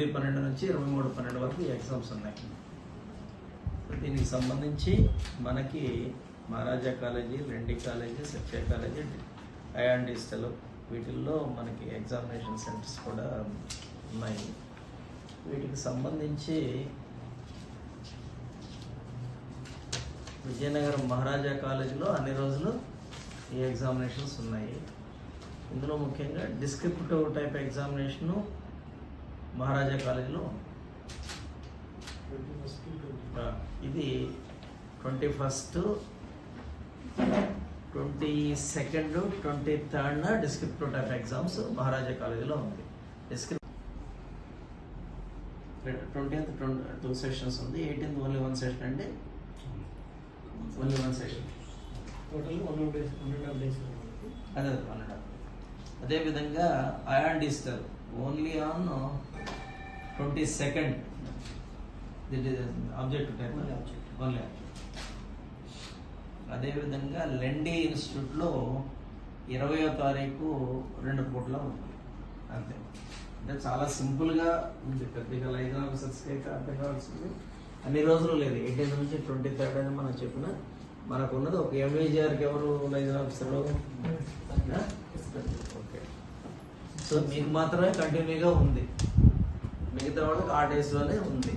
12 నుంచి 23/12 వరకు ఎగ్జామ్స్ ఉన్నాయి. దీనికి సంబంధించి మనకి మహారాజా కాలేజీ, లెండి కాలేజీ, సత్య కాలేజీ, ఐఆన్ డిజిటల్ వీటిల్లో మనకి ఎగ్జామినేషన్ సెంటర్స్ కూడా ఉన్నాయి. వీటికి సంబంధించి విజయనగరం మహారాజా కాలేజీలో అన్ని రోజులు ఈ ఎగ్జామినేషన్స్ ఉన్నాయి. ఇందులో ముఖ్యంగా డిస్క్రిప్టివ్ టైప్ ఎగ్జామినేషను మహారాజా కాలేజీలో ఇది 21st, 22nd, 23rd descriptive type exams మహారాజా కాలేజీలో ఉంది. 20th 2 సెషన్స్ ఉంది, 18th ఓన్లీ 1 సెషన్ అండి. Only 1 session total 1.5 days. అదే 1.5. అదేవిధంగా iON digital only on 22nd objective type only. అదేవిధంగా లెండి ఇన్స్టిట్యూట్లో 20వ తారీఖు 2 పూట్ల ఉంది. అంతే. అంటే చాలా సింపుల్గా ఉంది. పెద్దగా లైన్ ఆఫీసర్స్కి అర్థం కావాల్సింది అన్ని రోజులు లేదు. 18 నుంచి 23rd అని మనం చెప్పిన మనకు ఉన్నది ఒక ఎంఏజీఆర్కి ఎవరు లైన్ ఆఫీసర్లు. ఓకే, సో మీకు మాత్రమే కంటిన్యూగా ఉంది, మిగతా వాళ్ళకి ఆ డేస్లోనే ఉంది.